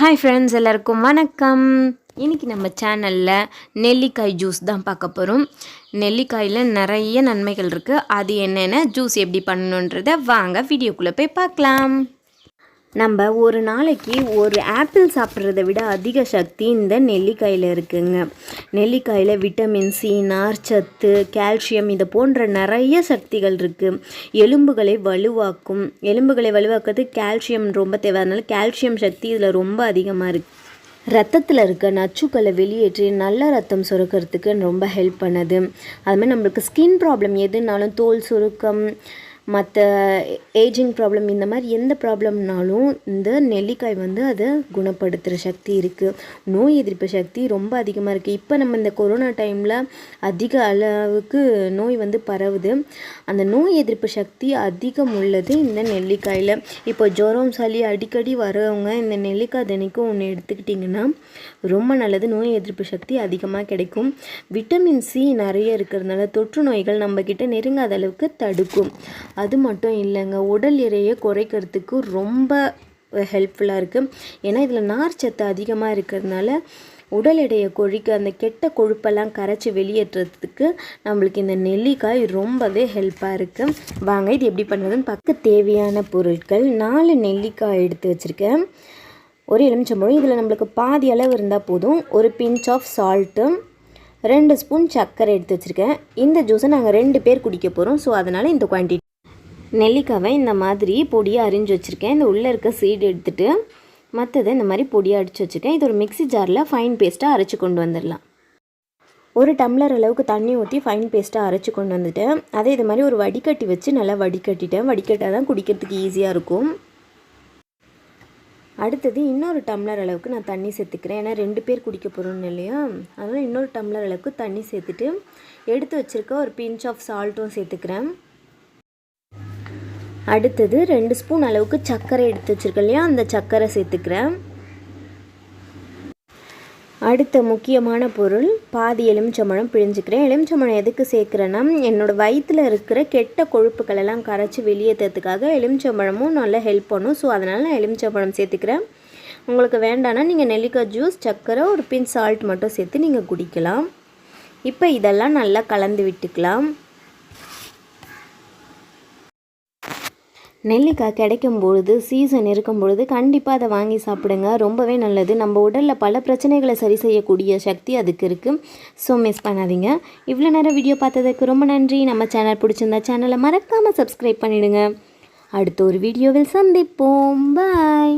Hi friends, எல்லாருக்கும் வணக்கம். இன்றைக்கி நம்ம சேனலில் நெல்லிக்காய் ஜூஸ் தான் பார்க்க போகிறோம். நெல்லிக்காயில் நிறைய நன்மைகள் இருக்குது. அது என்னென்ன, ஜூஸ் எப்படி பண்ணணுன்றதை வாங்க வீடியோக்குள்ளே போய் பார்க்கலாம். நம்ம ஒரு நாளைக்கு ஒரு ஆப்பிள் சாப்பிட்றத விட அதிக சக்தி இந்த நெல்லிக்காயில் இருக்குங்க. நெல்லிக்காயில் விட்டமின் சி, நார்ச்சத்து, கால்சியம் இது போன்ற நிறைய சக்திகள் இருக்குது. எலும்புகளை வலுவாக்குறது கால்சியம் ரொம்ப தேவை. அதனால கால்சியம் சக்தி இதில் ரொம்ப அதிகமாக இருக்குது. ரத்தத்தில் இருக்க நச்சுக்களை வெளியேற்றி நல்ல ரத்தம் சுரக்கிறதுக்கு ரொம்ப ஹெல்ப் பண்ணுது. அதுமாதிரி நம்மளுக்கு ஸ்கின் ப்ராப்ளம் எதுனாலும், தோல் சுருக்கம், மற்ற ஏஜிங் ப்ராப்ளம், இந்த மாதிரி எந்த ப்ராப்ளம்னாலும் இந்த நெல்லிக்காய் அதை குணப்படுத்துகிற சக்தி இருக்குது. நோய் எதிர்ப்பு சக்தி ரொம்ப அதிகமாக இருக்குது. இப்போ நம்ம இந்த கொரோனா டைமில் அதிக அளவுக்கு நோய் பரவுது. அந்த நோய் எதிர்ப்பு சக்தி அதிகம் உள்ளது இந்த நெல்லிக்காயில். இப்போ ஜுரம், சளி அடிக்கடி வரவங்க இந்த நெல்லிக்காய் தினைக்கும் ஒன்று எடுத்துக்கிட்டிங்கன்னா ரொம்ப நல்லது. நோய் எதிர்ப்பு சக்தி அதிகமாக கிடைக்கும். விட்டமின் சி நிறைய இருக்கிறதுனால தொற்று நோய்கள் நம்மக்கிட்ட நெருங்காத அளவுக்கு தடுக்கும். அது மட்டும் இல்லைங்க, உடல் எடையை குறைக்கிறதுக்கு ரொம்ப ஹெல்ப்ஃபுல்லாக இருக்குது. ஏன்னா இதில் நார்ச்சத்து அதிகமாக இருக்கிறதுனால உடல் எடையை குறைக்க, அந்த கெட்ட கொழுப்பெல்லாம் கரைச்சி வெளியேற்றுறதுக்கு நம்மளுக்கு இந்த நெல்லிக்காய் ரொம்பவே ஹெல்ப்பாக இருக்குது. வாங்க இது எப்படி பண்ணுறதுன்னு பார்க்க தேவையான பொருட்கள். 4 நெல்லிக்காய் எடுத்து வச்சுருக்கேன். ஒரு எலுமிச்சம்பழம், இதில் நம்மளுக்கு பாதி அளவு இருந்தால் போதும். ஒரு பிஞ்ச் ஆஃப் சால்ட்டு, 2 ஸ்பூன் சர்க்கரை எடுத்து வச்சுருக்கேன். இந்த ஜூஸை நாங்கள் 2 பேர் குடிக்க போகிறோம். ஸோ அதனால் இந்த குவான்டிட்டி. நெல்லிக்காவை இந்த மாதிரி பொடியாக அரிஞ்சு வச்சுருக்கேன். இந்த உள்ளே இருக்க சீடு எடுத்துகிட்டு மற்றதை இந்த மாதிரி பொடியாக அடித்து வச்சுருக்கேன். இது ஒரு மிக்ஸி ஜாரில் ஃபைன் பேஸ்ட்டாக அரைச்சி கொண்டு வந்துடலாம். ஒரு டம்ளர் அளவுக்கு தண்ணி ஊற்றி ஃபைன் பேஸ்ட்டாக அரைச்சி கொண்டு வந்துட்டேன். அதை இது மாதிரி ஒரு வடிகட்டி வச்சு நல்லா வடிகட்டிட்டேன். வடிகட்டால் தான் குடிக்கிறதுக்கு ஈஸியாக இருக்கும். அடுத்தது இன்னொரு டம்ளர் அளவுக்கு நான் தண்ணி சேர்த்துக்கிறேன். ஏன்னா 2 பேர் குடிக்க போகிறோன்னு இல்லையா, அதனால் இன்னொரு டம்ளர் அளவுக்கு தண்ணி சேர்த்துட்டு எடுத்து வச்சுருக்க ஒரு பிஞ்ச் ஆஃப் சால்ட்டும் சேர்த்துக்கிறேன். அடுத்தது 2 ஸ்பூன் அளவுக்கு சர்க்கரை எடுத்து வச்சுருக்கேன் இல்லையா, அந்த சர்க்கரை சேர்த்துக்கிறேன். அடுத்த முக்கியமான பொருள் பாதி எலுமிச்சம்பழம் பிழிஞ்சிக்கிறேன். எலுமிச்சம்பழம் எதுக்கு சேர்க்குறேன்னா, என்னோடய வயிற்றில் இருக்கிற கெட்ட கொழுப்புக்களெல்லாம் கரைச்சி வெளியேற்றதுக்காக எலுமிச்சம்பழமும் நல்லா ஹெல்ப் பண்ணும். ஸோ அதனால் நான் எலுமிச்சம்பழம் சேர்த்துக்கிறேன். உங்களுக்கு வேண்டான்னா நீங்கள் நெல்லிக்காய் ஜூஸ், சர்க்கரை, ஒரு பிஞ்ச் சால்ட் மட்டும் சேர்த்து நீங்கள் குடிக்கலாம். இப்போ இதெல்லாம் நல்லா கலந்து விட்டுக்கலாம். நெல்லிக்காய் கிடைக்கும் பொழுது, சீசன் இருக்கும் பொழுது கண்டிப்பாக அதை வாங்கி சாப்பிடுங்க. ரொம்பவே நல்லது. நம்ம உடலில் பல பிரச்சனைகளை சரி செய்யக்கூடிய சக்தி அதுக்கு இருக்குது. ஸோ மிஸ் பண்ணாதீங்க. இவ்வளோ நேரம் வீடியோ பார்த்ததுக்கு ரொம்ப நன்றி. நம்ம சேனல் பிடிச்சிருந்தா சேனலை மறக்காமல் சப்ஸ்கிரைப் பண்ணிவிடுங்க. அடுத்த ஒரு வீடியோவில் சந்திப்போம். பாய்.